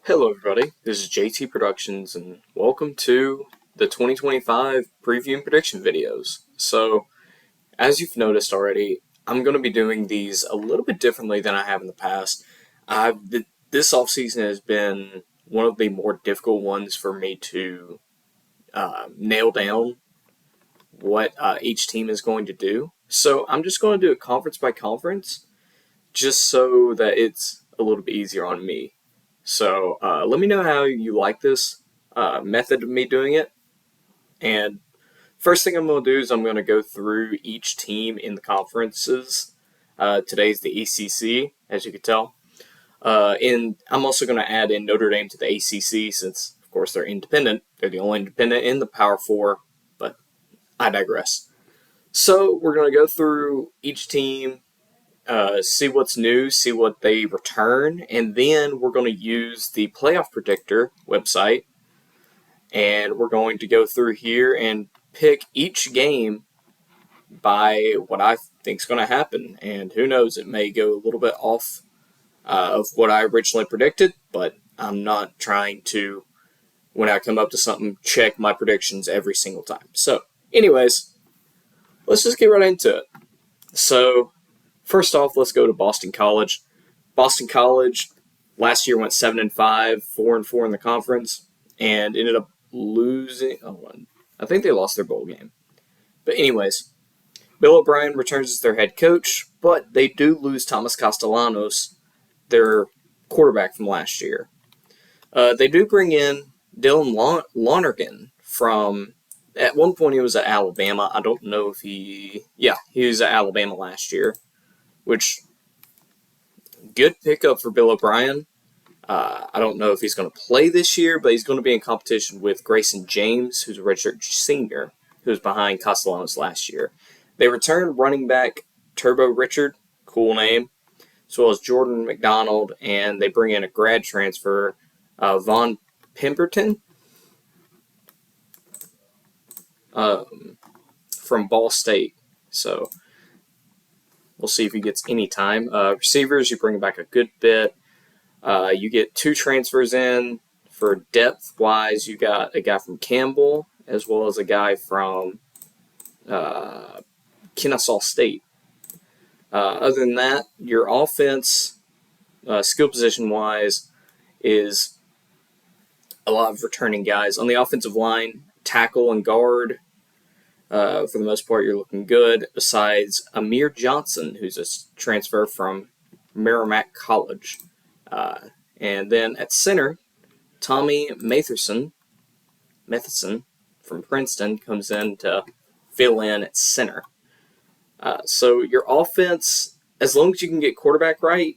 Hello everybody, this is JT Productions and welcome to the 2025 preview and prediction videos. So, as you've noticed already, I'm going to be doing these a little bit differently than I have in the past. This offseason has been one of the more difficult ones for me to nail down what each team is going to do. So I'm just going to do it conference by conference, just so that it's a little bit easier on me. So let me know how you like this method of me doing it. And first thing I'm going to do is I'm going to go through each team in the conferences. Today's the ACC, as you can tell. And I'm also going to add in Notre Dame to the ACC since, of course, they're independent. They're the only independent in the Power Four, but I digress. So we're going to go through each team, see what's new, see what they return, and then we're going to use the Playoff Predictor website, and we're going to go through here and pick each game by what I think is going to happen. And who knows, it may go a little bit off of what I originally predicted, but I'm not trying to, when I come up to something, check my predictions every single time. So, anyways, let's just get right into it. So, first off, let's go to Boston College. Boston College last year went 7-5, 4-4 in the conference, and ended up losing. I think they lost their bowl game. But anyways, Bill O'Brien returns as their head coach, but they do lose Thomas Castellanos, their quarterback from last year. They do bring in Dylan Lonergan from. At one point, he was at Alabama. I don't know if he was at Alabama last year, which, good pickup for Bill O'Brien. I don't know if he's going to play this year, but he's going to be in competition with Grayson James, who's a redshirt senior, who was behind Castellanos last year. They return running back Turbo Richard, cool name, as well as Jordan McDonald, and they bring in a grad transfer, Von Pemberton, from Ball State. So we'll see if he gets any time. Receivers, you bring back a good bit. You get two transfers in. For depth-wise, you got a guy from Campbell as well as a guy from Kennesaw State. Other than that, your offense, skill position-wise, is a lot of returning guys. On the offensive line, tackle and guard, for the most part, you're looking good, besides Amir Johnson, who's a transfer from Merrimack College. And then at center, Tommy Matheson from Princeton comes in to fill in at center. So your offense, as long as you can get quarterback right,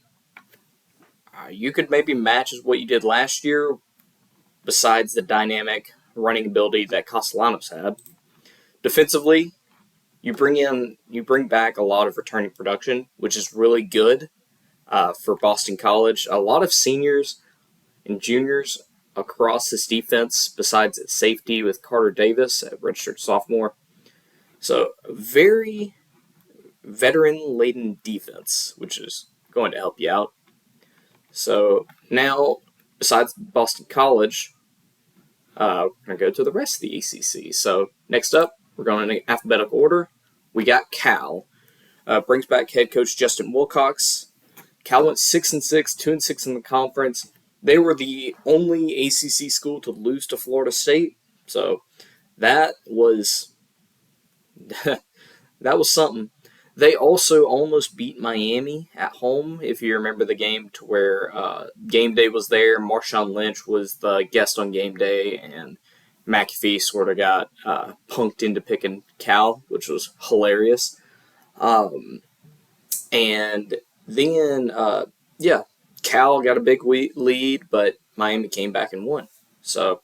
you could maybe match what you did last year, besides the dynamic running ability that Castellanos had. Defensively, you bring back a lot of returning production, which is really good for Boston College. A lot of seniors and juniors across this defense, besides at safety with Carter Davis, a redshirt sophomore. So, very veteran-laden defense, which is going to help you out. So, now, besides Boston College, we're going to go to the rest of the ACC. So, next up, we're going in alphabetical order. We got Cal. Brings back head coach Justin Wilcox. Cal went 6-6, 2-6 in the conference. They were the only ACC school to lose to Florida State, so that was something. They also almost beat Miami at home, if you remember the game, to where Game Day was there. Marshawn Lynch was the guest on Game Day, and McAfee sort of got punked into picking Cal, which was hilarious. And then, Cal got a big lead, but Miami came back and won. So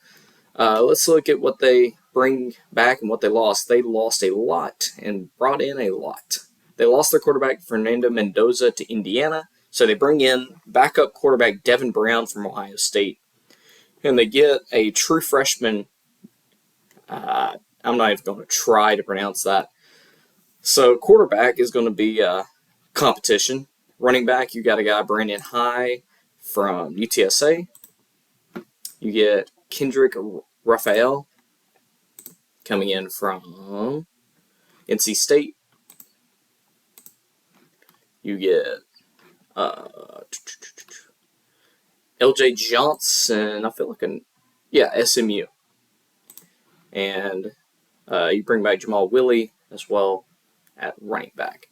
let's look at what they bring back and what they lost. They lost a lot and brought in a lot. They lost their quarterback, Fernando Mendoza, to Indiana, so they bring in backup quarterback Devin Brown from Ohio State. And they get a true freshman. I'm not even going to try to pronounce that. So quarterback is going to be competition. Running back, you got a guy, Brandon High from UTSA. You get Kendrick Raphael coming in from NC State. You get LJ Johnson, I feel like SMU. And you bring back Jamal Willie as well at running back.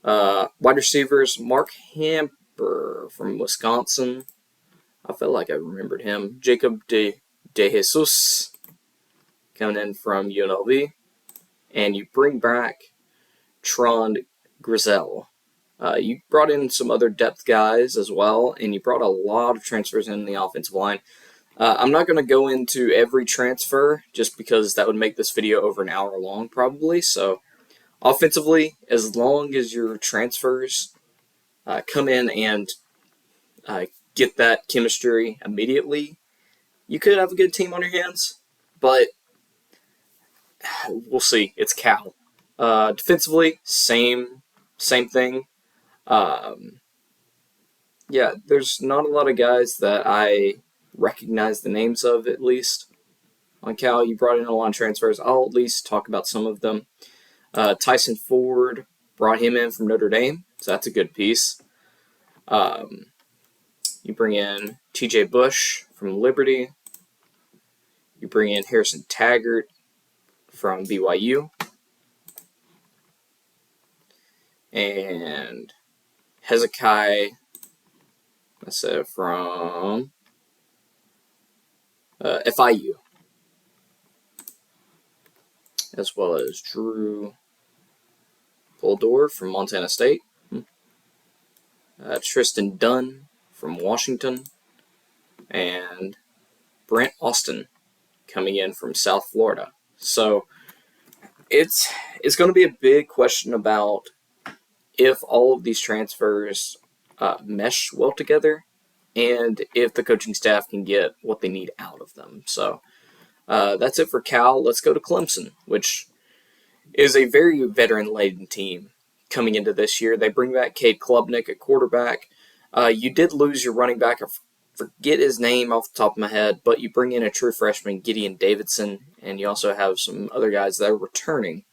Wide receivers, Mark Hamper from Wisconsin. I feel like I remembered him. Jacob De Jesus coming in from UNLV. And you bring back Trond Grizel. You brought in some other depth guys as well, and you brought a lot of transfers in the offensive line. I'm not going to go into every transfer just because that would make this video over an hour long probably. So offensively, as long as your transfers come in and get that chemistry immediately, you could have a good team on your hands. But we'll see. It's Cal. Defensively, same thing. Yeah, there's not a lot of guys that I recognize the names of, at least. On Cal, you brought in a lot of transfers. I'll at least talk about some of them. Tyson Ford, brought him in from Notre Dame, so that's a good piece. You bring in TJ Bush from Liberty. You bring in Harrison Taggart from BYU. And Hezekiah, from FIU. As well as Drew Poldor from Montana State. Tristan Dunn from Washington. And Brent Austin coming in from South Florida. So it's going to be a big question about if all of these transfers mesh well together and if the coaching staff can get what they need out of them. So that's it for Cal. Let's go to Clemson, which is a very veteran-laden team coming into this year. They bring back Cade Klubnik at quarterback. You did lose your running back. I forget his name off the top of my head, but you bring in a true freshman, Gideon Davidson, and you also have some other guys that are returning.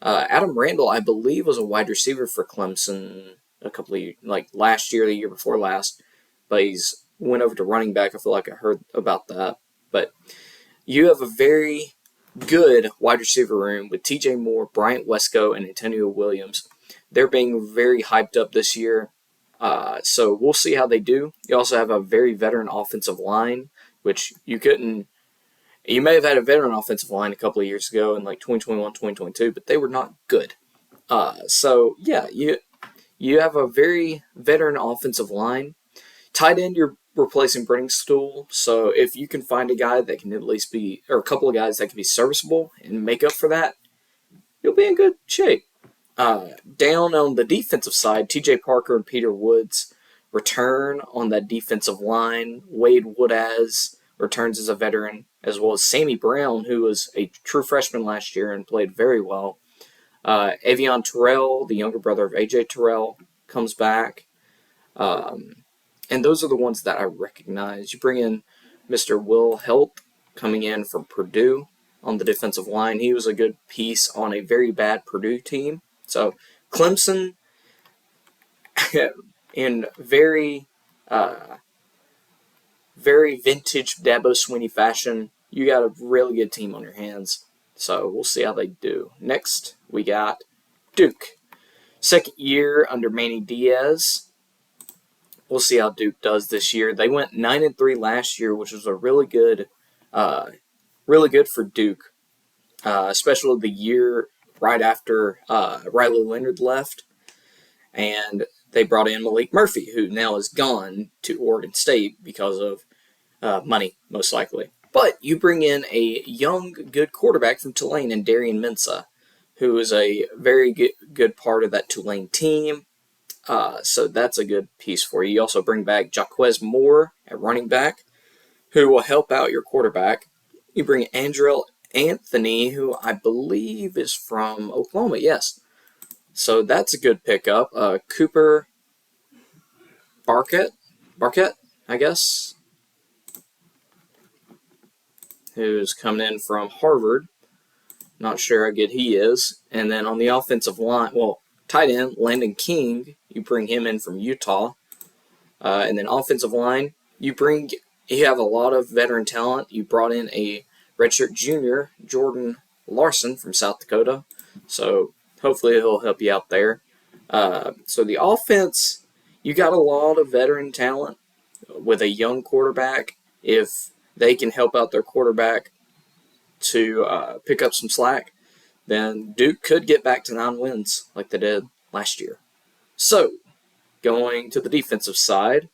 Adam Randall, I believe, was a wide receiver for Clemson a couple of years, like last year, the year before last, but he's went over to running back. I feel like I heard about that. But you have a very good wide receiver room with TJ Moore, Bryant Wesco, and Antonio Williams. They're being very hyped up this year, so we'll see how they do. You also have a very veteran offensive line, which you may have had a veteran offensive line a couple of years ago in like 2021, 2022, but they were not good. So, yeah, you have a very veteran offensive line. Tight end, you're replacing Brenningstool, so if you can find a guy that can at least be, or a couple of guys that can be serviceable and make up for that, you'll be in good shape. Down on the defensive side, TJ Parker and Peter Woods return on that defensive line. Wade Woodaz returns as a veteran, as well as Sammy Brown, who was a true freshman last year and played very well. Avion Terrell, the younger brother of AJ Terrell, comes back. And those are the ones that I recognize. You bring in Mr. Will Helt coming in from Purdue on the defensive line. He was a good piece on a very bad Purdue team. So Clemson, in very vintage Dabo Swinney fashion, you got a really good team on your hands. So we'll see how they do. Next, we got Duke. Second year under Manny Diaz. We'll see how Duke does this year. They went 9-3 last year, which was a really good for Duke, especially the year right after Riley Leonard left, and they brought in Malik Murphy, who now is gone to Oregon State because of money, most likely. But you bring in a young, good quarterback from Tulane in Darian Mensah, who is a very good part of that Tulane team. So that's a good piece for you. You also bring back Jaquez Moore at running back, who will help out your quarterback. You bring Andrell Anthony, who I believe is from Oklahoma, yes. So that's a good pickup. Cooper Barquette, I guess. who's coming in from Harvard. Not sure how good he is. And then on the offensive line, well, tight end, Landon King, you bring him in from Utah. And then offensive line, you have a lot of veteran talent. You brought in a redshirt junior, Jordan Larson from South Dakota. So hopefully he'll help you out there. So the offense, you got a lot of veteran talent with a young quarterback. If they can help out their quarterback to pick up some slack, then Duke could get back to 9 wins like they did last year. So, going to the defensive side,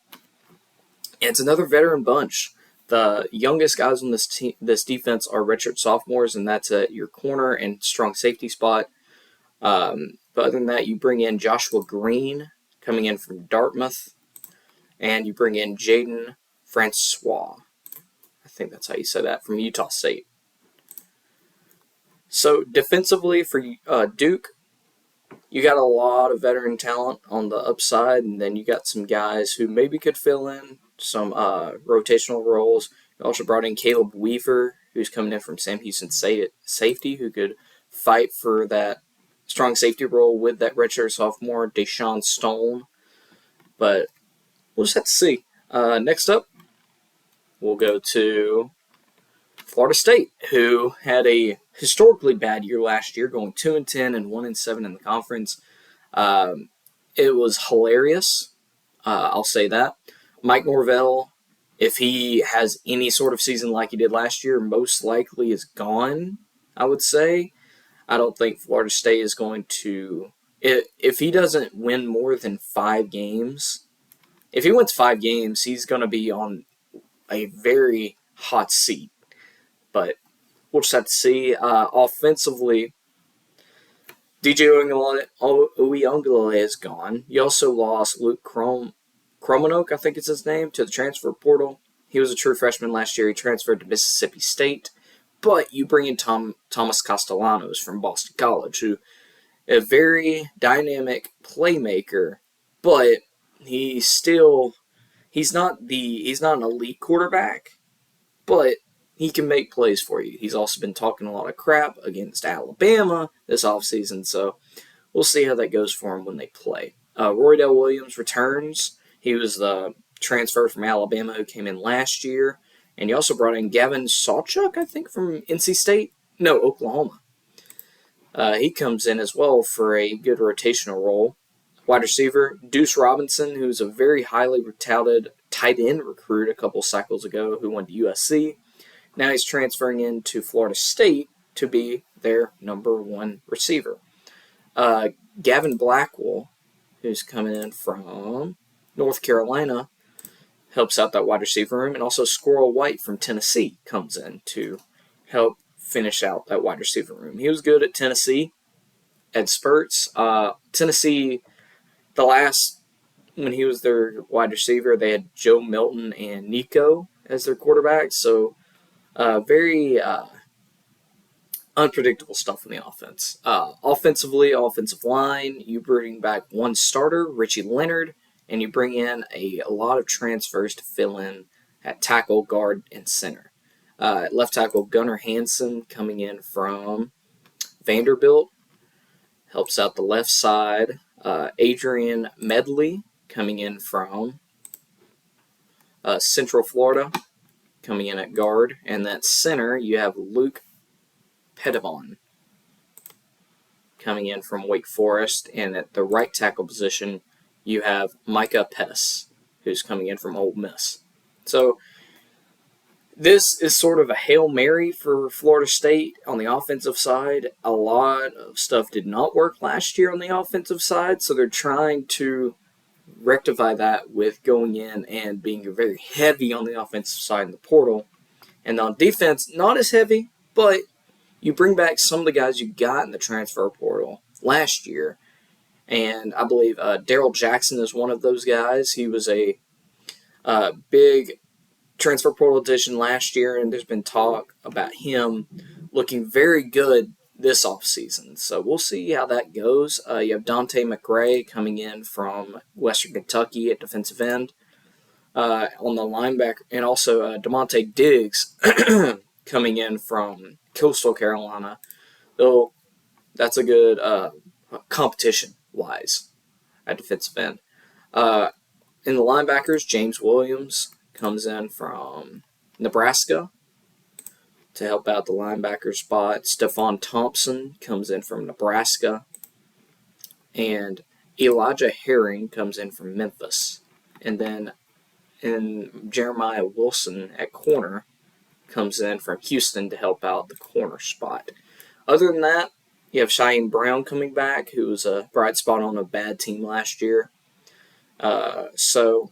it's another veteran bunch. The youngest guys on this defense are redshirt sophomores, and that's at your corner and strong safety spot. But other than that, you bring in Joshua Green coming in from Dartmouth, and you bring in Jaden Francois. I think that's how you say that, from Utah State. So defensively for Duke, you got a lot of veteran talent on the upside, and then you got some guys who maybe could fill in some rotational roles. You also brought in Caleb Weaver, who's coming in from Sam Houston safety, who could fight for that strong safety role with that redshirt sophomore, Deshaun Stone. But we'll just have to see. Next up, we'll go to Florida State, who had a historically bad year last year, going 2-10 and 1-7 in the conference. It was hilarious. I'll say that. Mike Norvell, if he has any sort of season like he did last year, most likely is gone, I would say. I don't think Florida State is going to... If he doesn't win more than 5 games, if he wins 5 games, he's going to be on a very hot seat. But we'll just have to see. Offensively, DJ Uyunglele is gone. You also lost Luke Kromenok, I think it's his name, to the transfer portal. He was a true freshman last year. He transferred to Mississippi State. But you bring in Thomas Castellanos from Boston College, who is a very dynamic playmaker, but he's not an elite quarterback, but he can make plays for you. He's also been talking a lot of crap against Alabama this offseason, so we'll see how that goes for him when they play. Roydell Williams returns. He was the transfer from Alabama who came in last year. And you also brought in Gavin Sawchuk, I think, from NC State. No, Oklahoma. He comes in as well for a good rotational role. Wide receiver, Deuce Robinson, who's a very highly touted tight end recruit a couple cycles ago who went to USC. Now he's transferring into Florida State to be their number 1 receiver. Gavin Blackwell, who's coming in from North Carolina, helps out that wide receiver room. And also Squirrel White from Tennessee comes in to help finish out that wide receiver room. He was good at Tennessee at spurts. Tennessee, when he was their wide receiver, they had Joe Milton and Nico as their quarterbacks. So very unpredictable stuff in the offense. Offensively, offensive line, you bring back 1 starter, Richie Leonard, and you bring in a lot of transfers to fill in at tackle, guard, and center. Left tackle, Gunnar Hansen coming in from Vanderbilt, helps out the left side. Adrian Medley coming in from Central Florida, coming in at guard. And that center, you have Luke Pedavon coming in from Wake Forest. And at the right tackle position, you have Micah Pettis, who's coming in from Ole Miss. So this is sort of a Hail Mary for Florida State on the offensive side. A lot of stuff did not work last year on the offensive side, so they're trying to rectify that with going in and being very heavy on the offensive side in the portal. And on defense, not as heavy, but you bring back some of the guys you got in the transfer portal last year. And I believe Darrell Jackson is one of those guys. He was a big transfer portal addition last year, and there's been talk about him looking very good this offseason. So we'll see how that goes. You have Dante McRae coming in from Western Kentucky at defensive end on the linebacker, and also DeMonte Diggs coming in from Coastal Carolina. Though that's a good competition-wise at defensive end. In the linebackers, James Williams comes in from Nebraska to help out the linebacker spot. Stephon Thompson comes in from Nebraska. And Elijah Herring comes in from Memphis. And then Jeremiah Wilson at corner comes in from Houston to help out the corner spot. Other than that, you have Cheyenne Brown coming back, who was a bright spot on a bad team last year. So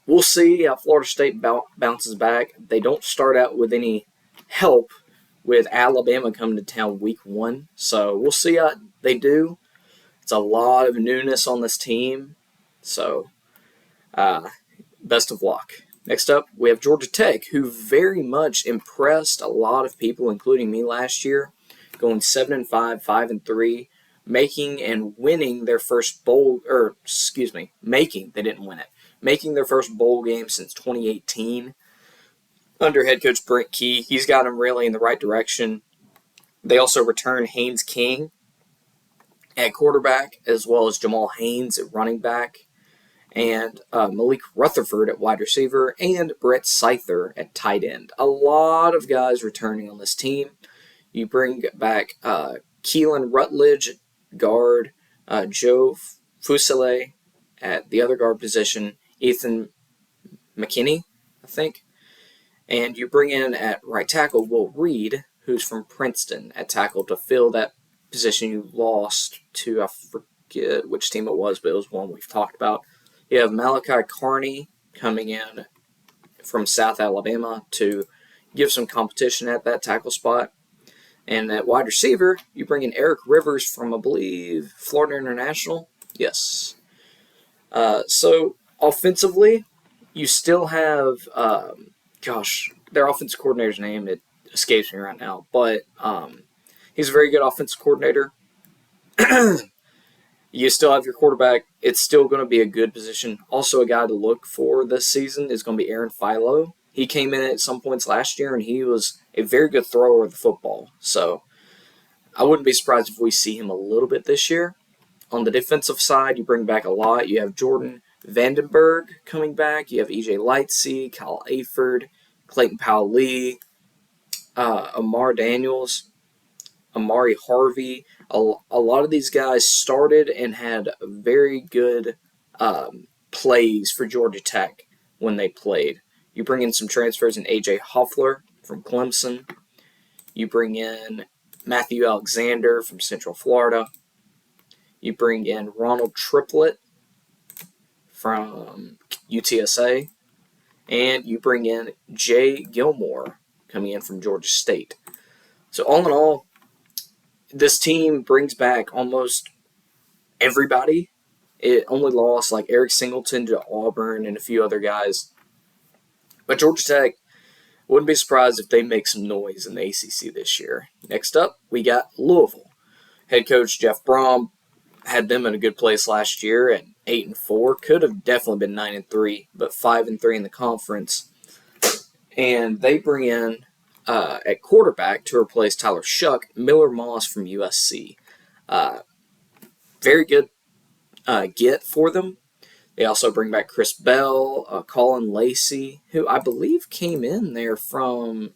we'll see how Florida State bounces back. They don't start out with any help with Alabama coming to town week 1. So we'll see how they do. It's a lot of newness on this team. So best of luck. Next up, we have Georgia Tech, who very much impressed a lot of people, including me last year, going 7-5, 5-3, making and winning their first making, they didn't win it, making their first bowl game since 2018 under head coach Brent Key. He's got them really in the right direction. They also return Haynes King at quarterback, as well as Jamal Haynes at running back, and Malik Rutherford at wide receiver, and Brett Seither at tight end. A lot of guys returning on this team. You bring back Keelan Rutledge at guard, Joe Fusile at the other guard position, Ethan McKinney, I think. And you bring in at right tackle Will Reed, who's from Princeton, at tackle to fill that position you lost to, I forget which team it was, but it was one we've talked about. You have Malachi Carney coming in from South Alabama to give some competition at that tackle spot. And at wide receiver, you bring in Eric Rivers from, I believe, Florida International. Yes. So offensively, you still have, their offensive coordinator's name, it escapes me right now, but he's a very good offensive coordinator. You still have your quarterback. It's still going to be a good position. Also, a guy to look for this season is going to be Aaron Philo. He came in at some points last year, and he was a very good thrower of the football. So I wouldn't be surprised if we see him a little bit this year. On the defensive side, you bring back a lot. You have Jordan Vandenberg coming back. You have E.J. Lightsey, Kyle Aford, Clayton Powell-Lee, Amar Daniels, Amari Harvey. A lot of these guys started and had very good plays for Georgia Tech when they played. You bring in some transfers in A.J. Hoffler from Clemson. You bring in Matthew Alexander from Central Florida. You bring in Ronald Triplett from UTSA. And you bring in Jay Gilmore coming in from Georgia State. So all in all, this team brings back almost everybody. It only lost like Eric Singleton to Auburn and a few other guys. But Georgia Tech, wouldn't be surprised if they make some noise in the ACC this year. Next up, we got Louisville. Head coach Jeff Brom had them in a good place last year at 8-4. Could have definitely been 9-3, but 5-3 in the conference. And they bring in at quarterback to replace Tyler Shuck, Miller Moss from USC. Very good get for them. They also bring back Chris Bell, Colin Lacey, who I believe came in there from,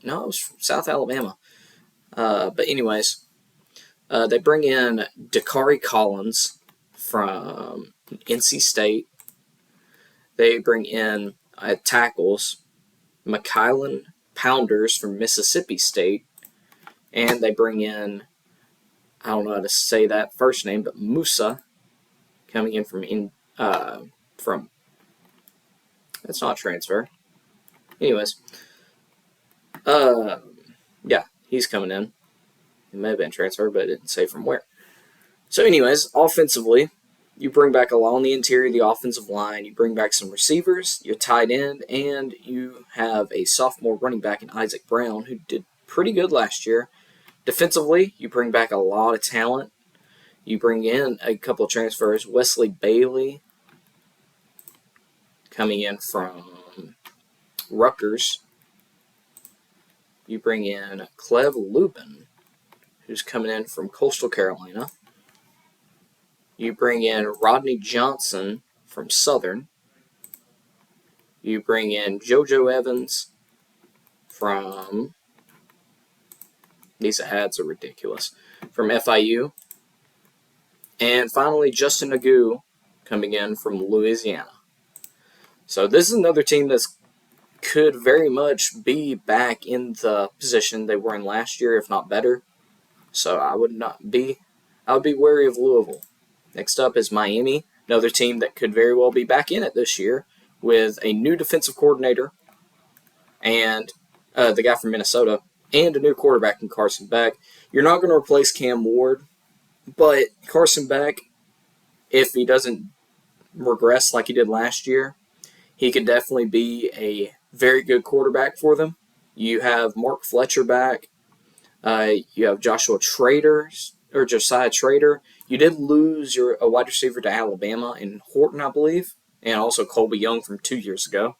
no, it was from South Alabama. But anyways, they bring in Dakari Collins from NC State. They bring in tackles McKylan Pounders from Mississippi State. And they bring in, I don't know how to say that first name, but Musa coming in from that's not a transfer. Anyways, yeah, he's coming in. It may have been a transfer, but it didn't say from where. So anyways, offensively, you bring back a lot on the interior of the offensive line. You bring back some receivers, your tight end, and you have a sophomore running back in Isaac Brown who did pretty good last year. Defensively, you bring back a lot of talent. You bring in a couple of transfers. Wesley Bailey coming in from Rutgers. You bring in Clev Lubin, who's coming in from Coastal Carolina. You bring in Rodney Johnson from Southern. You bring in JoJo Evans from, these ads are ridiculous, from FIU. And finally, Justin Nagu coming in from Louisiana. So this is another team that could very much be back in the position they were in last year, if not better. So I would be wary of Louisville. Next up is Miami, another team that could very well be back in it this year with a new defensive coordinator and the guy from Minnesota and a new quarterback in Carson Beck. You're not going to replace Cam Ward, but Carson Beck, if he doesn't regress like he did last year, he could definitely be a very good quarterback for them. You have Mark Fletcher back. You have Josiah Trader. You did lose a wide receiver to Alabama in Horton, I believe, and also Colby Young from 2 years ago.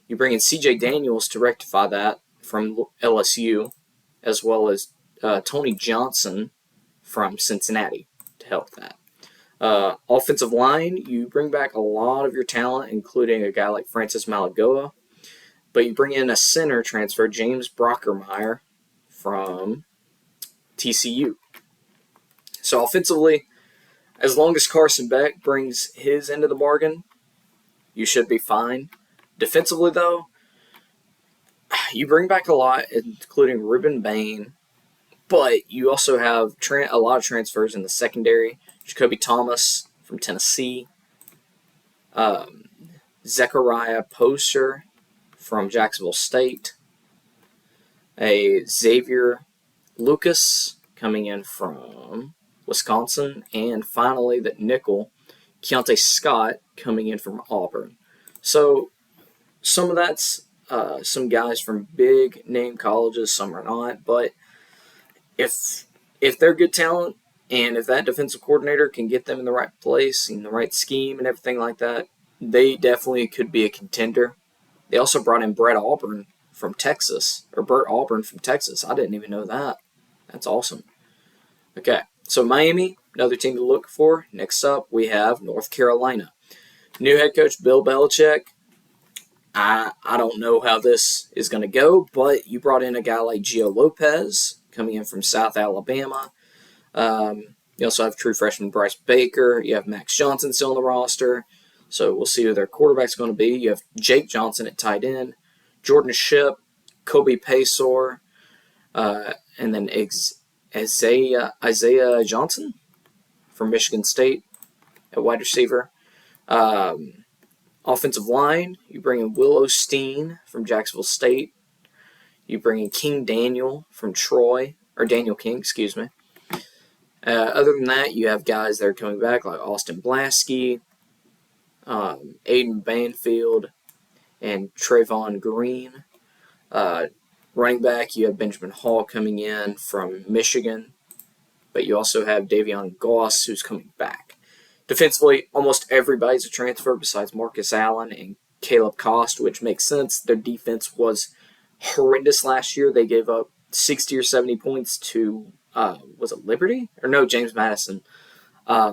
You bring in C.J. Daniels to rectify that from LSU, as well as Tony Johnson from Cincinnati to help that. Offensive line, you bring back a lot of your talent, including a guy like Francis Malagoa, but you bring in a center transfer, James Brockermeyer from TCU. So offensively, as long as Carson Beck brings his end of the bargain, you should be fine. Defensively, though, you bring back a lot, including Ruben Bain, but you also have a lot of transfers in the secondary. Jacoby Thomas from Tennessee, Zechariah Poser from Jacksonville State, a Xavier Lucas coming in from Wisconsin, and finally the nickel, Keontae Scott coming in from Auburn. So some of that's some guys from big name colleges, some are not, but if they're good talent and if that defensive coordinator can get them in the right place, in the right scheme and everything like that, they definitely could be a contender. They also brought in Bert Auburn from Texas. I didn't even know that. That's awesome. Okay, so Miami, another team to look for. Next up, we have North Carolina. New head coach Bill Belichick. I don't know how this is going to go, but you brought in a guy like Gio Lopez coming in from South Alabama. You also have true freshman Bryce Baker. You have Max Johnson still on the roster. So we'll see who their quarterback's going to be. You have Jake Johnson at tight end, Jordan Shipp, Kobe Paysour, and then Isaiah Johnson from Michigan State at wide receiver. Offensive line, you bring in Will Osteen from Jacksonville State. You bring in King Daniel from Troy, or Daniel King, excuse me. Other than that, you have guys that are coming back like Austin Blaskey, Aiden Banfield, and Trayvon Green. Running back, you have Benjamin Hall coming in from Michigan, but you also have Davion Goss who's coming back. Defensively, almost everybody's a transfer besides Marcus Allen and Caleb Cost, which makes sense. Their defense was horrendous last year. They gave up 60 or 70 points to, was it Liberty? Or no, James Madison. I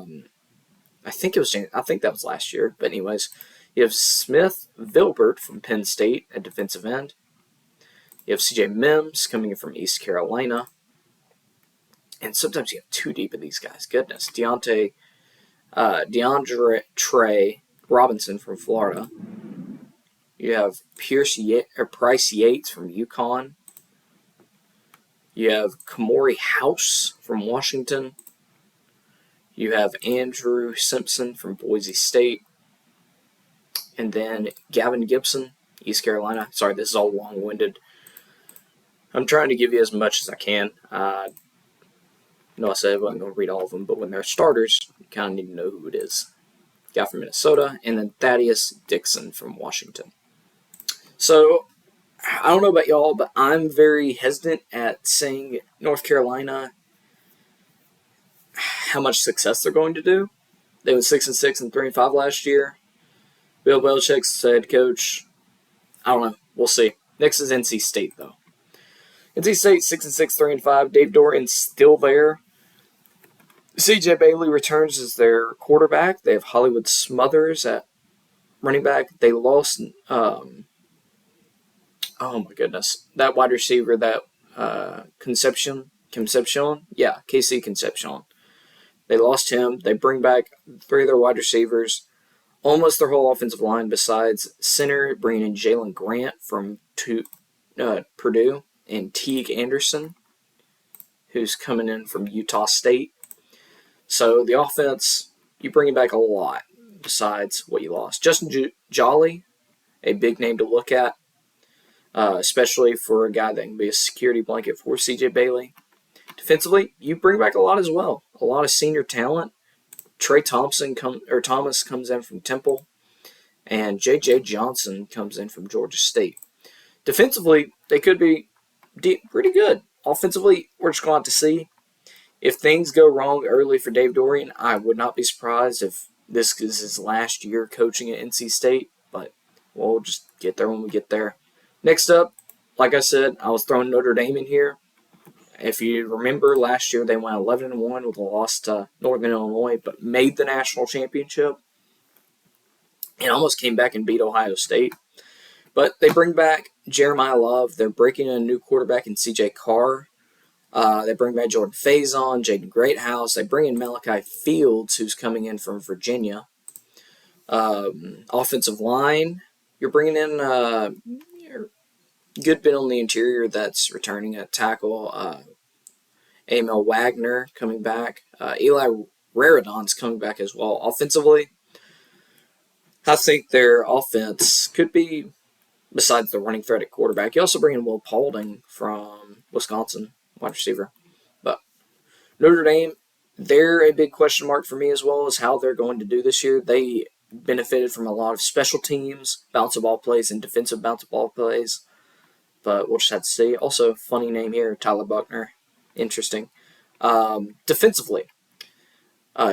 think that was last year. But anyways, you have Smith Vilbert from Penn State at defensive end. You have CJ Mims coming in from East Carolina. And sometimes you have too deep of these guys. Goodness. DeAndre Trey Robinson from Florida. You have Price Yates from UConn. You have Kamori House from Washington. You have Andrew Simpson from Boise State. And then Gavin Gibson, East Carolina. Sorry, this is all long-winded. I'm trying to give you as much as I can. No, I said I wasn't going to read all of them, but when they're starters, you kind of need to know who it is. Guy from Minnesota, and then Thaddeus Dixon from Washington. So, I don't know about y'all, but I'm very hesitant at saying North Carolina how much success they're going to do. They went 6-6 and 3-5 last year. Bill Belichick's head coach. I don't know. We'll see. Next is NC State, though. NC State 6-6, 3-5. Dave Doeren's still there. CJ Bailey returns as their quarterback. They have Hollywood Smothers at running back. They lost. Oh my goodness, that wide receiver, that Concepcion, yeah, KC Concepcion. They lost him. They bring back 3 of their wide receivers, almost their whole offensive line besides center, bringing in Jalen Grant from Purdue and Teague Anderson, who's coming in from Utah State. So the offense, you're bringing back a lot besides what you lost. Justin Jolly, a big name to look at, especially for a guy that can be a security blanket for CJ Bailey. Defensively, you bring back a lot as well. A lot of senior talent. Trey Thomas comes in from Temple, and J.J. Johnson comes in from Georgia State. Defensively, they could be pretty good. Offensively, we're just going to have to see. If things go wrong early for Dave Doeren, I would not be surprised if this is his last year coaching at NC State, but we'll just get there when we get there. Next up, like I said, I was throwing Notre Dame in here. If you remember, last year they went 11-1 with a loss to Northern Illinois, but made the national championship and almost came back and beat Ohio State. But they bring back Jeremiah Love. They're breaking in a new quarterback in C.J. Carr. They bring back Jordan Faison, Jaden Greathouse. They bring in Malachi Fields, who's coming in from Virginia. Offensive line, you're bringing in a good bit on the interior that's returning at tackle. Emil Wagner coming back. Eli Raridon's coming back as well. Offensively, I think their offense could be, besides the running threat at quarterback, you also bring in Will Paulding from Wisconsin, wide receiver. But Notre Dame, they're a big question mark for me as well as how they're going to do this year. They benefited from a lot of special teams, bounce of ball plays, and defensive bounce of ball plays. But we'll just have to see. Also, funny name here, Tyler Buckner. Interesting. Defensively,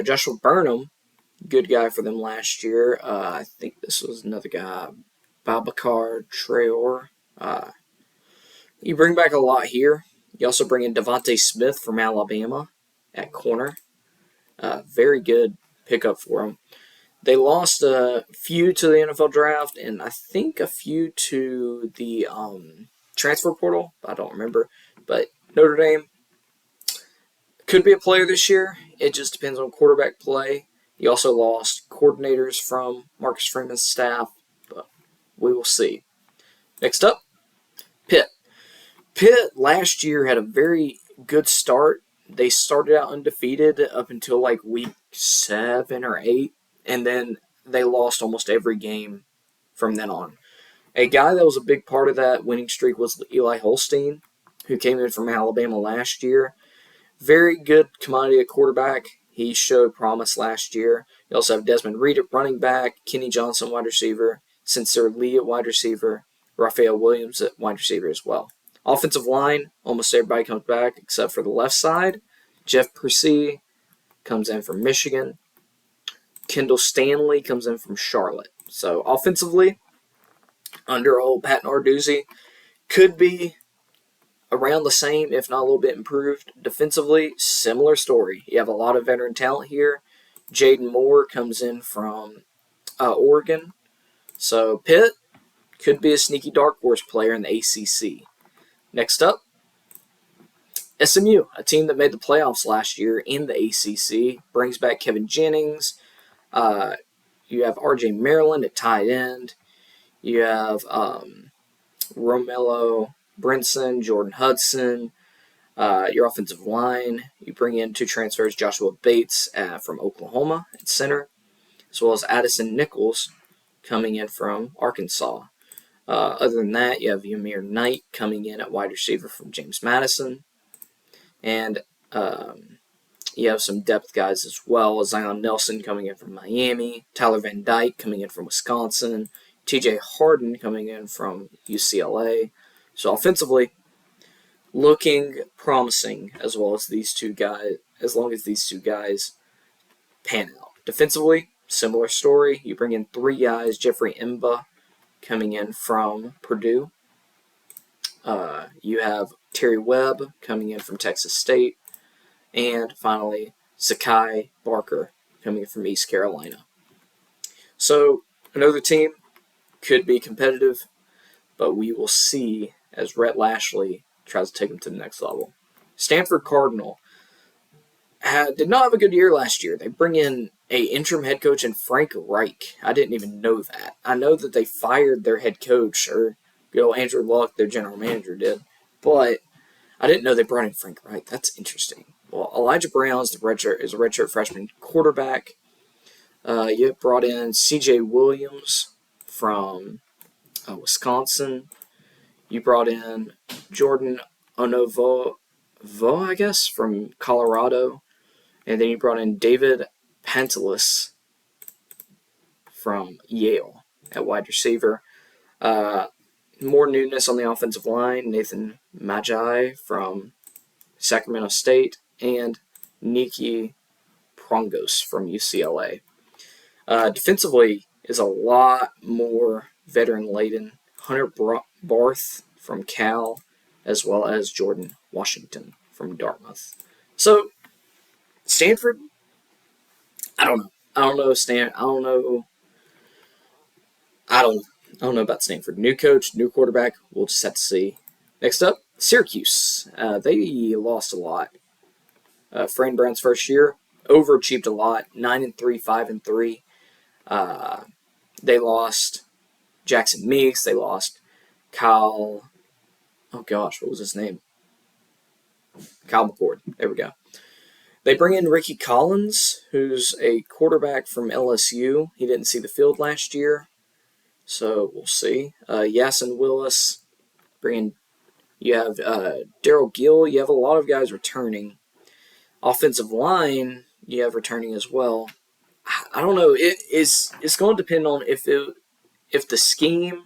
Joshua Burnham, good guy for them last year. I think this was another guy, Babacar Traore. You bring back a lot here. You also bring in Devontae Smith from Alabama at corner. Very good pickup for him. They lost a few to the NFL draft and I think a few to the transfer portal. I don't remember. But Notre Dame could be a player this year. It just depends on quarterback play. You also lost coordinators from Marcus Freeman's staff, but we will see. Next up, Pitt. Pitt last year had a very good start. They started out undefeated up until like week 7 or 8, and then they lost almost every game from then on. A guy that was a big part of that winning streak was Eli Holstein, who came in from Alabama last year. Very good commodity at quarterback. He showed promise last year. You also have Desmond Reed at running back, Kenny Johnson wide receiver, Sincere Lee at wide receiver, Raphael Williams at wide receiver as well. Offensive line, almost everybody comes back except for the left side. Jeff Persee comes in from Michigan. Kendall Stanley comes in from Charlotte. So offensively, under old Pat Narduzzi, could be around the same, if not a little bit improved. Defensively, similar story. You have a lot of veteran talent here. Jaden Moore comes in from Oregon. So Pitt could be a sneaky dark horse player in the ACC. Next up, SMU, a team that made the playoffs last year in the ACC, brings back Kevin Jennings. You have R.J. Maryland at tight end. You have Romello Brinson, Jordan Hudson. Your offensive line, you bring in 2 transfers, Joshua Bates from Oklahoma at center, as well as Addison Nichols coming in from Arkansas. Other than that, you have Ymir Knight coming in at wide receiver from James Madison. And you have some depth guys as well. Zion Nelson coming in from Miami. Tyler Van Dyke coming in from Wisconsin. TJ Harden coming in from UCLA. So offensively, looking promising as long as these two guys pan out. Defensively, similar story. You bring in 3 guys. Jeffrey Mba coming in from Purdue. You have Terry Webb coming in from Texas State. And finally, Zakai Barker coming in from East Carolina. So another team could be competitive, but we will see as Rhett Lashley tries to take them to the next level. Stanford Cardinal did not have a good year last year. They bring in an interim head coach in Frank Reich. I didn't even know that. I know that they fired their head coach, or Andrew Luck, their general manager, did. But I didn't know they brought in Frank Reich. That's interesting. Well, Elijah Brown is a redshirt freshman quarterback. You brought in C.J. Williams from Wisconsin. You brought in Jordan Onovo, I guess, from Colorado. And then you brought in David Pantelis from Yale at wide receiver. More newness on the offensive line. Nathan Magi from Sacramento State. And Niki Prongos from UCLA. Defensively is a lot more veteran-laden. Hunter Barth from Cal, as well as Jordan Washington from Dartmouth. So, Stanford, I don't know. I don't know about Stanford. New coach, new quarterback. We'll just have to see. Next up, Syracuse. They lost a lot. Fran Brown's first year overachieved a lot. 9-3, 5-3. They lost Jackson Meeks. They lost Kyle. Oh gosh, what was his name? Kyle McCord. There we go. They bring in Ricky Collins, who's a quarterback from LSU. He didn't see the field last year, so we'll see. Yasin Willis. You have Daryl Gill. You have a lot of guys returning. Offensive line, you have returning as well. I don't know. It's going to depend on if the scheme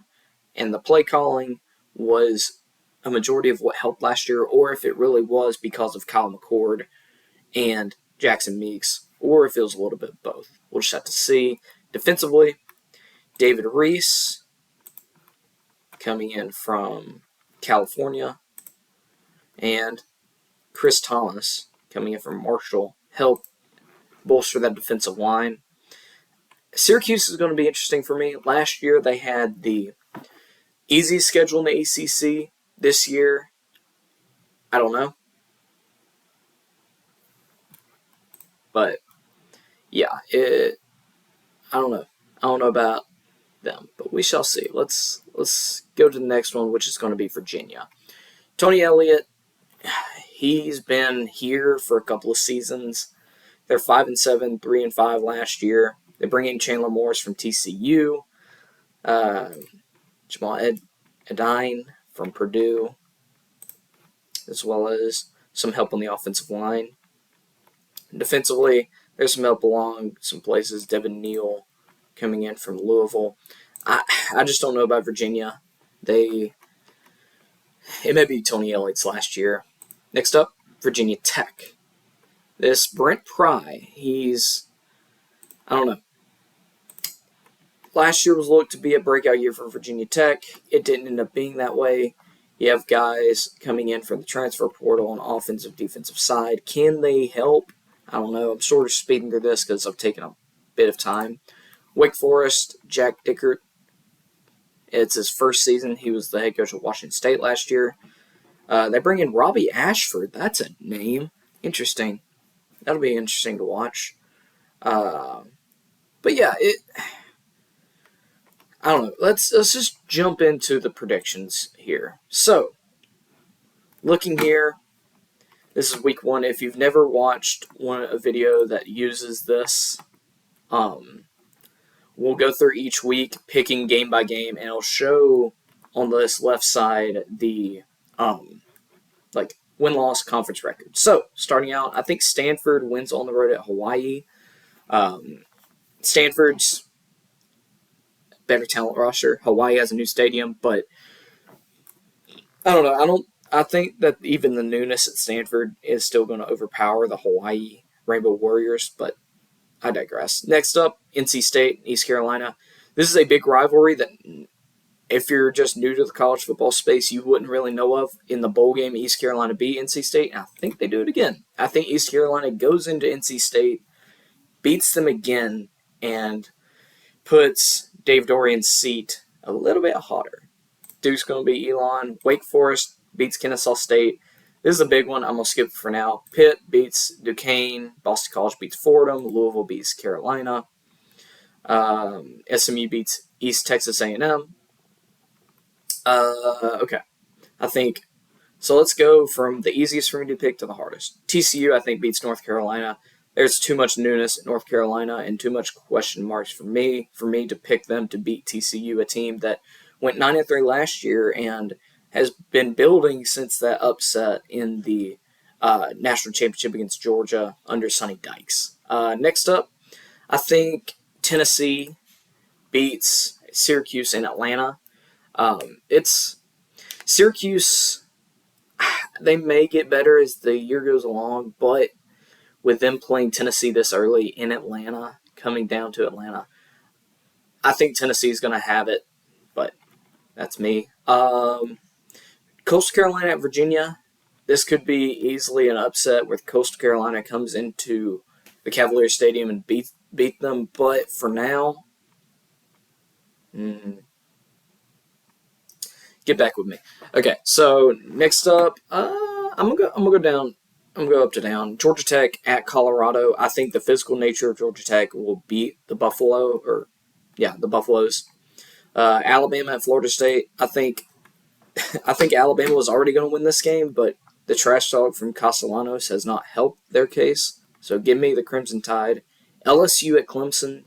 and the play calling was a majority of what helped last year, or if it really was because of Kyle McCord and Jackson Meeks, or if it was a little bit of both. We'll just have to see. Defensively, David Reese coming in from California, and Chris Thomas coming in from Marshall help bolster that defensive line. Syracuse is going to be interesting for me. Last year they had the easiest schedule in the ACC. This year, I don't know. But yeah, I don't know. I don't know about them, but we shall see. Let's go to the next one, which is going to be Virginia. Tony Elliott, he's been here for a couple of seasons. They're 5-7, 3-5 last year. They bring in Chandler Morris from TCU, Jamal Edine from Purdue, as well as some help on the offensive line. Defensively, there's some help along some places. Devin Neal coming in from Louisville. I just don't know about Virginia. It may be Tony Elliott's last year. Next up, Virginia Tech. This Brent Pry, I don't know. Last year was looked to be a breakout year for Virginia Tech. It didn't end up being that way. You have guys coming in from the transfer portal on offensive, defensive side. Can they help? I don't know. I'm sort of speeding through this because I've taken a bit of time. Wake Forest, Jack Dickert. It's his first season. He was the head coach of Washington State last year. They bring in Robbie Ashford. That's a name. Interesting. That'll be interesting to watch. But yeah, I don't know. Let's just jump into the predictions here. So, looking here, this is week 1. If you've never watched a video that uses this, we'll go through each week, picking game by game, and it'll show on this left side the win-loss conference record. So, starting out, I think Stanford wins on the road at Hawaii. Stanford's better talent roster. Hawaii has a new stadium, but I don't know. I think that even the newness at Stanford is still going to overpower the Hawaii Rainbow Warriors, but I digress. Next up, NC State, East Carolina. This is a big rivalry that if you're just new to the college football space, you wouldn't really know of. In the bowl game, East Carolina beat NC State, and I think they do it again. I think East Carolina goes into NC State, beats them again, and puts Dave Dorian's seat a little bit hotter. Duke's going to beat Elon. Wake Forest beats Kennesaw State. This is a big one. I'm going to skip it for now. Pitt beats Duquesne. Boston College beats Fordham. Louisville beats Carolina. SMU beats East Texas A&M. Okay. I think, so let's go from the easiest for me to pick to the hardest. TCU, I think, beats North Carolina. There's too much newness at North Carolina and too much question marks for me to pick them to beat TCU, a team that went 9-3 last year and has been building since that upset in the national championship against Georgia under Sonny Dykes. Next up, I think Tennessee beats Syracuse in Atlanta. It's Syracuse. They may get better as the year goes along, but with them playing Tennessee this early in Atlanta, coming down to Atlanta, I think Tennessee is going to have it, but that's me. Coastal Carolina at Virginia. This could be easily an upset where Coastal Carolina comes into the Cavalier Stadium and beat them, but for now, get back with me. Okay, so next up, I'm gonna go up to down. Georgia Tech at Colorado. I think the physical nature of Georgia Tech will beat the Buffaloes. Alabama at Florida State. I think Alabama was already going to win this game, but the trash talk from Castellanos has not helped their case. So give me the Crimson Tide. LSU at Clemson.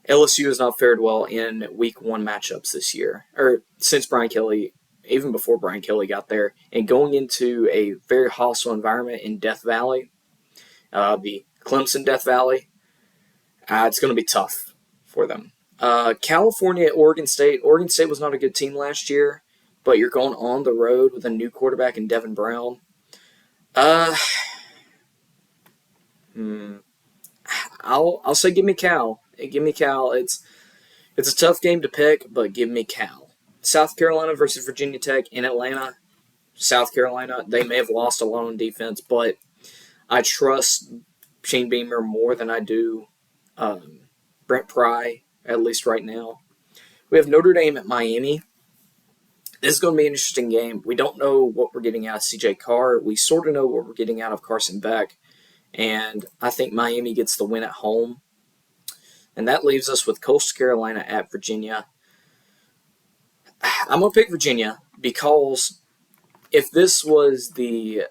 LSU has not fared well in Week 1 matchups this year, or since Brian Kelly, even before Brian Kelly got there, and going into a very hostile environment in Death Valley, the Clemson Death Valley, it's going to be tough for them. California at Oregon State. Oregon State was not a good team last year, but you're going on the road with a new quarterback in Devin Brown. I'll say give me Cal. Give me Cal. It's a tough game to pick, but give me Cal. South Carolina versus Virginia Tech in Atlanta. South Carolina, they may have lost a lot on defense, but I trust Shane Beamer more than I do Brent Pry, at least right now. We have Notre Dame at Miami. This is going to be an interesting game. We don't know what we're getting out of CJ Carr. We sort of know what we're getting out of Carson Beck. And I think Miami gets the win at home. And that leaves us with Coastal Carolina at Virginia. I'm going to pick Virginia because if this was the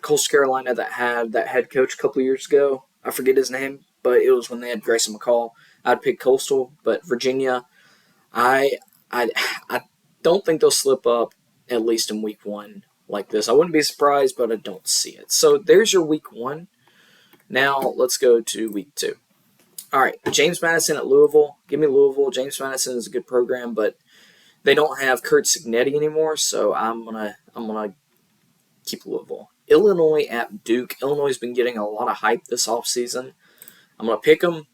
Coastal Carolina that had that head coach a couple years ago, I forget his name, but it was when they had Grayson McCall, I'd pick Coastal. But Virginia, I don't think they'll slip up, at least in Week 1 like this. I wouldn't be surprised, but I don't see it. So there's your Week 1. Now let's go to Week 2. All right, James Madison at Louisville. Give me Louisville. James Madison is a good program, but they don't have Kurt Signetti anymore, so I'm gonna keep Louisville. Illinois at Duke. Illinois has been getting a lot of hype this offseason. I'm gonna pick them.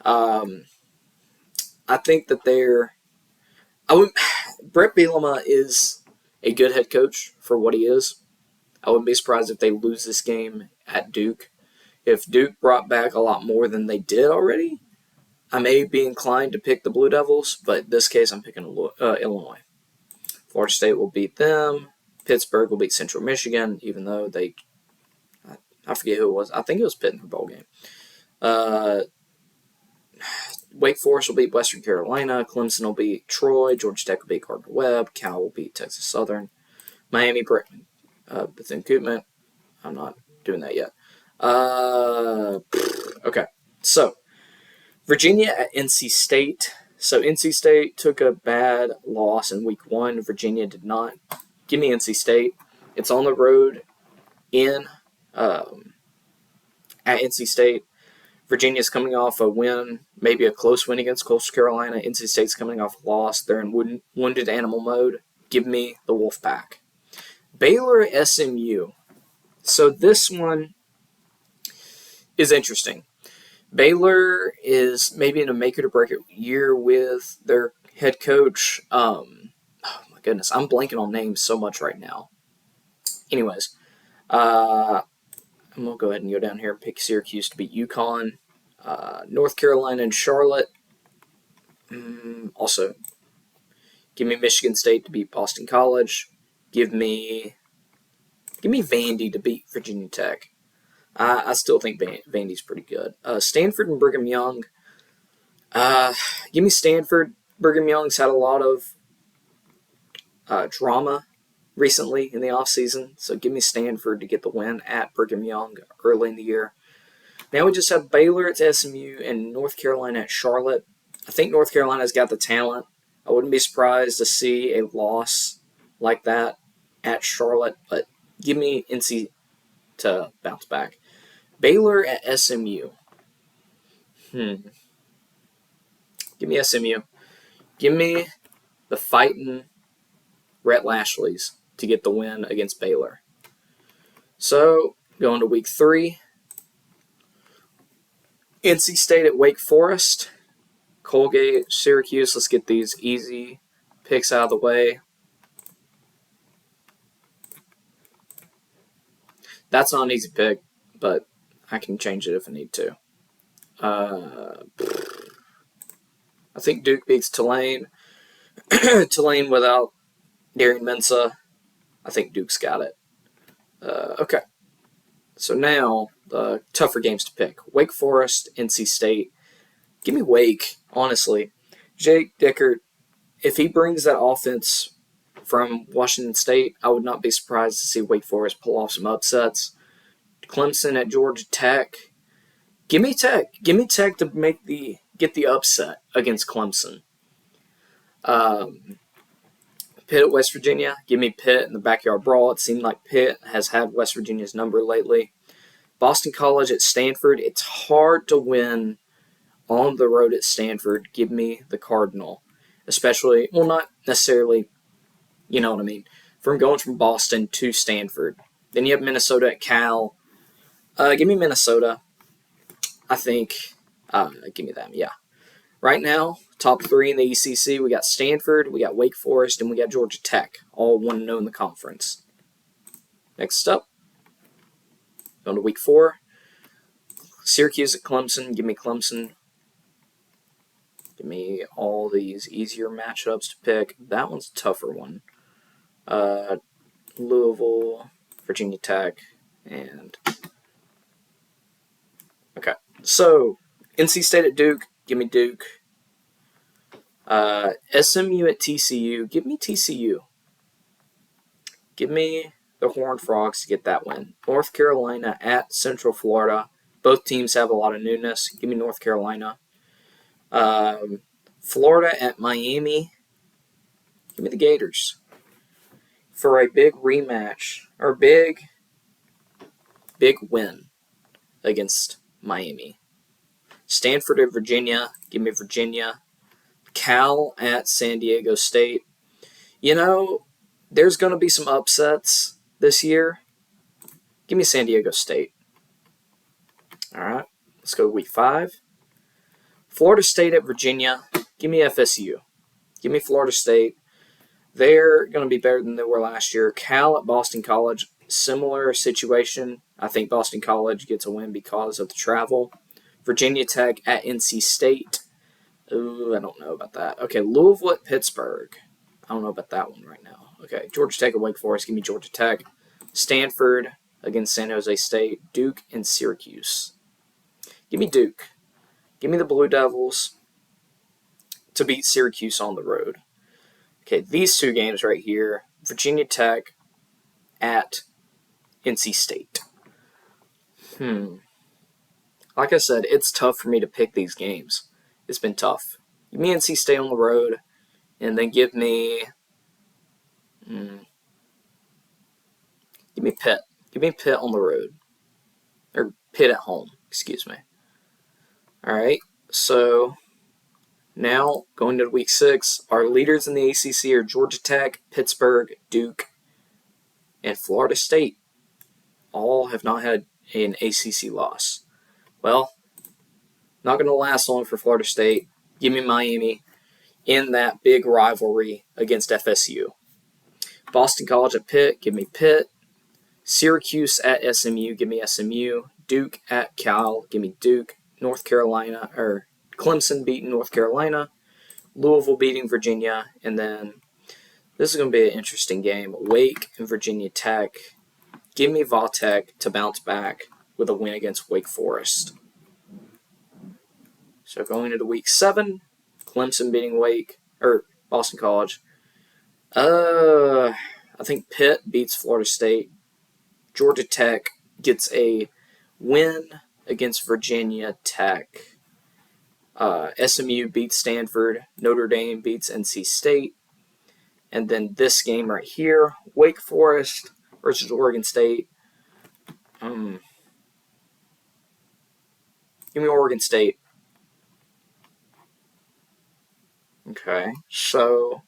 I think that Brett Bielema is a good head coach for what he is. I wouldn't be surprised if they lose this game at Duke. If Duke brought back a lot more than they did already, I may be inclined to pick the Blue Devils, but in this case I'm picking Illinois. Florida State will beat them. Pittsburgh will beat Central Michigan, even though I forget who it was. I think it was Pitt in the bowl game. Wake Forest will beat Western Carolina. Clemson will beat Troy. Georgia Tech will beat Gardner-Webb. Cal will beat Texas Southern. Miami, Bethune-Cookman. I'm not doing that yet. Okay, so Virginia at NC State. So NC State took a bad loss in Week 1. Virginia did not. Give me NC State. It's on the road at NC State. Virginia's coming off a win, maybe a close win against Coastal Carolina. NC State's coming off a loss. They're in wounded animal mode. Give me the Wolfpack. Baylor at SMU. So this one is interesting. Baylor is maybe in a make-it-or-break-it year with their head coach. Oh my goodness, I'm blanking on names so much right now. Anyways, I'm gonna go ahead and go down here and pick Syracuse to beat UConn. North Carolina and Charlotte. Also, give me Michigan State to beat Boston College. Give me Vandy to beat Virginia Tech. I still think Vandy's pretty good. Stanford and Brigham Young. Give me Stanford. Brigham Young's had a lot of drama recently in the offseason, so give me Stanford to get the win at Brigham Young early in the year. Now we just have Baylor at SMU and North Carolina at Charlotte. I think North Carolina's got the talent. I wouldn't be surprised to see a loss like that at Charlotte, but give me NC to bounce back. Baylor at SMU. Give me SMU. Give me the fighting Rhett Lashleys to get the win against Baylor. So, going to week 3. NC State at Wake Forest. Colgate, Syracuse. Let's get these easy picks out of the way. That's not an easy pick, but I can change it if I need to. I think Duke beats Tulane. Tulane without Darian Mensah. I think Duke's got it. Okay. So now, the tougher games to pick. Wake Forest, NC State. Give me Wake, honestly. Jake Dickert, if he brings that offense from Washington State, I would not be surprised to see Wake Forest pull off some upsets. Clemson at Georgia Tech. Give me Tech. Give me Tech to get the upset against Clemson. Pitt at West Virginia. Give me Pitt in the backyard brawl. It seemed like Pitt has had West Virginia's number lately. Boston College at Stanford. It's hard to win on the road at Stanford. Give me the Cardinal. Especially, well, not necessarily, you know what I mean, from going from Boston to Stanford. Then you have Minnesota at Cal. Give me Minnesota. I think, give me them, yeah. Right now, top 3 in the ACC, we got Stanford, we got Wake Forest, and we got Georgia Tech, all 1-0 in the conference. Next up, going to week 4. Syracuse at Clemson. Give me Clemson. Give me all these easier matchups to pick. That one's a tougher one. Louisville, Virginia Tech, and... Okay, so NC State at Duke. Give me Duke. SMU at TCU. Give me TCU. Give me the Horned Frogs to get that win. North Carolina at Central Florida. Both teams have a lot of newness. Give me North Carolina. Florida at Miami. Give me the Gators. For a big rematch, or big win against Miami. Stanford at Virginia. Give me Virginia. Cal at San Diego State. You know, there's going to be some upsets this year. Give me San Diego State. All right, let's go to week 5. Florida State at Virginia. Give me FSU. Give me Florida State. They're going to be better than they were last year. Cal at Boston College. Similar situation. I think Boston College gets a win because of the travel. Virginia Tech at NC State. Ooh, I don't know about that. Okay, Louisville at Pittsburgh. I don't know about that one right now. Okay, Georgia Tech at Wake Forest. Give me Georgia Tech. Stanford against San Jose State. Duke and Syracuse. Give me Duke. Give me the Blue Devils to beat Syracuse on the road. Okay, these 2 games right here. Virginia Tech at NC State. Like I said, it's tough for me to pick these games. It's been tough. Give me NC State on the road, and then give me Pitt. Give me Pitt on the road. Or Pitt at home, excuse me. All right, so now going to week 6, our leaders in the ACC are Georgia Tech, Pittsburgh, Duke, and Florida State. All have not had an ACC loss. Well, not going to last long for Florida State. Give me Miami. in that big rivalry against FSU. Boston College at Pitt, give me Pitt. Syracuse at SMU, give me SMU. Duke at Cal, give me Duke. North Carolina, or Clemson beating North Carolina. Louisville beating Virginia. And then this is going to be an interesting game. Wake and Virginia Tech. Give me Vautech to bounce back with a win against Wake Forest. So going into week 7, Clemson beating Wake, or Boston College. I think Pitt beats Florida State. Georgia Tech gets a win against Virginia Tech. SMU beats Stanford. Notre Dame beats NC State. And then this game right here, Wake Forest versus Oregon State. Give me Oregon State. Okay, so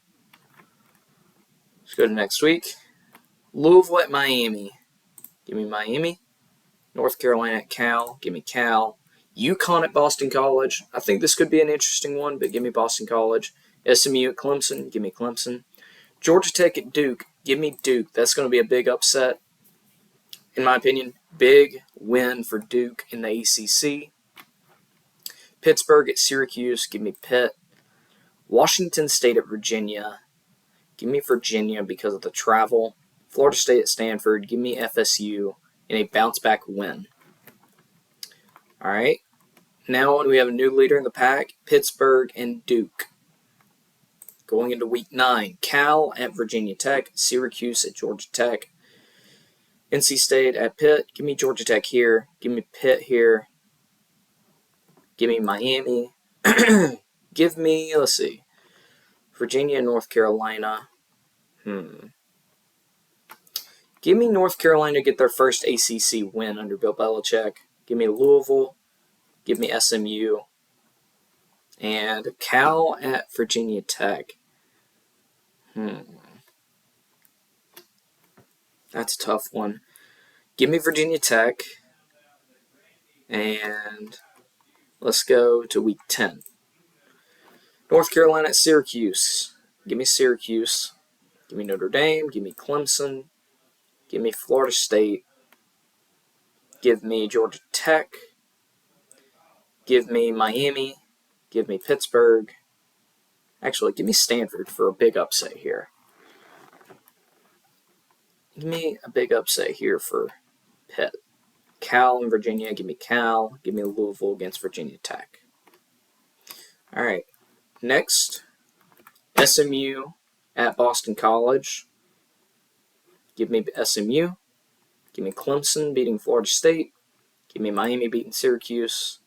let's go to next week. Louisville at Miami. Give me Miami. North Carolina at Cal. Give me Cal. UConn at Boston College. I think this could be an interesting one, but give me Boston College. SMU at Clemson. Give me Clemson. Georgia Tech at Duke. Give me Duke. That's going to be a big upset. In my opinion, big win for Duke in the ACC. Pittsburgh at Syracuse. Give me Pitt. Washington State at Virginia. Give me Virginia because of the travel. Florida State at Stanford. Give me FSU in a bounce-back win. All right. Now we have a new leader in the pack, Pittsburgh and Duke. Going into week 9, Cal at Virginia Tech. Syracuse at Georgia Tech. NC State at Pitt. Give me Georgia Tech here. Give me Pitt here. Give me Miami. Give me, let's see, Virginia and North Carolina. Give me North Carolina to get their first ACC win under Bill Belichick. Give me Louisville. Give me SMU. And Cal at Virginia Tech. That's a tough one. Give me Virginia Tech. And let's go to week 10. North Carolina at Syracuse. Give me Syracuse. Give me Notre Dame. Give me Clemson. Give me Florida State. Give me Georgia Tech. Give me Miami. Give me Pittsburgh. Actually, give me Stanford for a big upset here. Give me a big upset here for Pitt. Cal and Virginia. Give me Cal. Give me Louisville against Virginia Tech. All right. Next, SMU at Boston College. Give me SMU. Give me Clemson beating Florida State. Give me Miami beating Syracuse.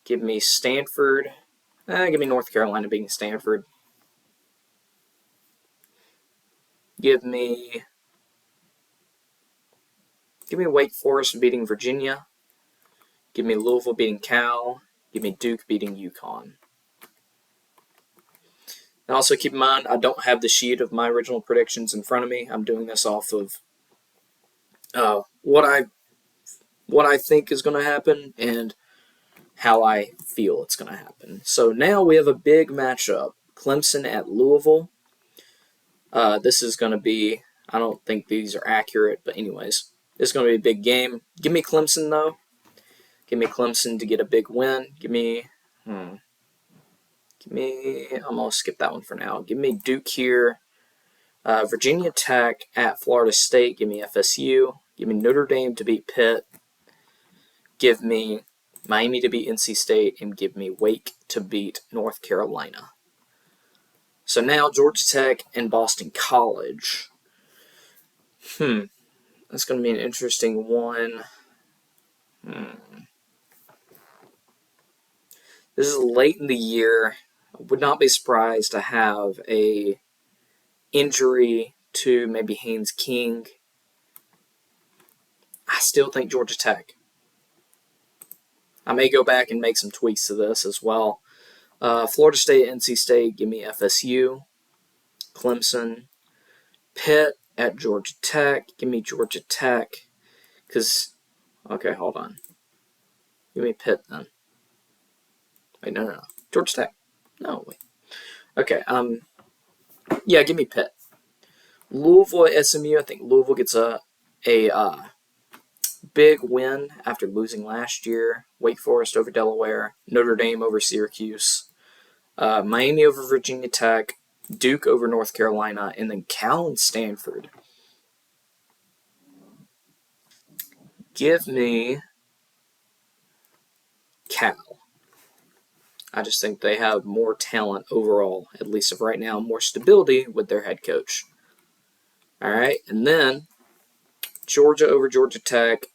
Give me Stanford. Give me North Carolina beating Stanford. Give me Wake Forest beating Virginia. Give me Louisville beating Cal. Give me Duke beating UConn. And also keep in mind, I don't have the sheet of my original predictions in front of me. I'm doing this off of what I think is going to happen and how I feel it's going to happen. So now we have a big matchup. Clemson at Louisville. This is going to be, I don't think these are accurate, but anyways, this is going to be a big game. Give me Clemson, though. Give me Clemson to get a big win. I'm going to skip that one for now. Give me Duke here. Virginia Tech at Florida State. Give me FSU. Give me Notre Dame to beat Pitt. Give me Miami to beat NC State. And give me Wake to beat North Carolina. So now Georgia Tech and Boston College. That's going to be an interesting one. This is late in the year. I would not be surprised to have a injury to maybe Haynes King. I still think Georgia Tech. I may go back and make some tweaks to this as well. Florida State, NC State, give me FSU. Clemson. Pitt at Georgia Tech. Give me Georgia Tech. Okay, hold on. Give me Pitt then. Wait, no. Georgia Tech. No, wait. Okay, yeah, give me Pitt. Louisville at SMU. I think Louisville gets a big win after losing last year. Wake Forest over Delaware. Notre Dame over Syracuse. Miami over Virginia Tech. Duke over North Carolina. And then Cal and Stanford. Give me Cal. I just think they have more talent overall, at least of right now, more stability with their head coach. All right, and then Georgia over Georgia Tech.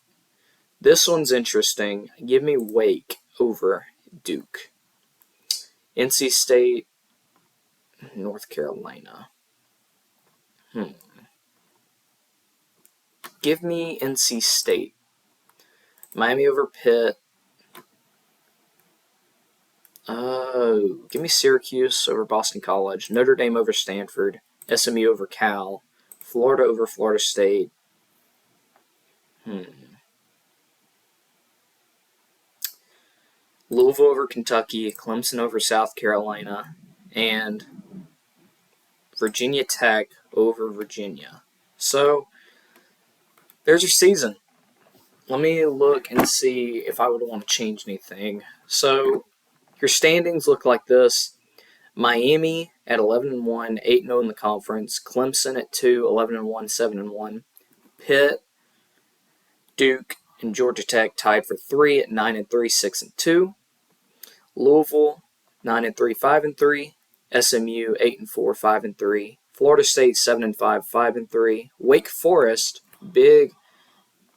This one's interesting. Give me Wake over Duke. NC State, North Carolina. Give me NC State. Miami over Pitt. Give me Syracuse over Boston College. Notre Dame over Stanford. SMU over Cal. Florida over Florida State. Louisville over Kentucky. Clemson over South Carolina. And Virginia Tech over Virginia. So, there's your season. Let me look and see if I would want to change anything. So, your standings look like this. Miami at 11-1, 8-0 in the conference. Clemson at 2, 11-1, 7-1. Pitt, Duke, and Georgia Tech tied for 3 at 9-3, 6-2. Louisville 9-3, 5-3. SMU 8-4, 5-3. Florida State 7-5, 5-3. Wake Forest, big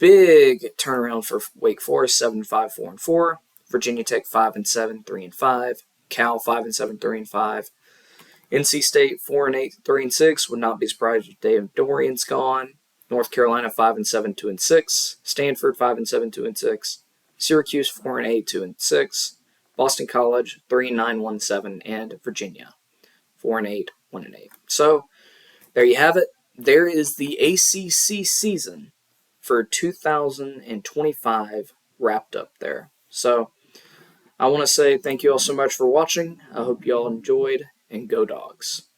turnaround for Wake Forest, 7-5, 4-4. Virginia Tech 5-7, 3-5. Cal 5-7, 3-5. NC State 4-8, 3-6. Would not be surprised if Dave Dorian's gone. North Carolina 5-7, 2-6. Stanford 5-7, 2-6. Syracuse 4-8, 2-6. Boston College 3-9, 1-7, and Virginia 4-8, 1-8. So there you have it. There is the ACC season for 2025 wrapped up there. So I want to say thank you all so much for watching. I hope you all enjoyed, and Go Dogs.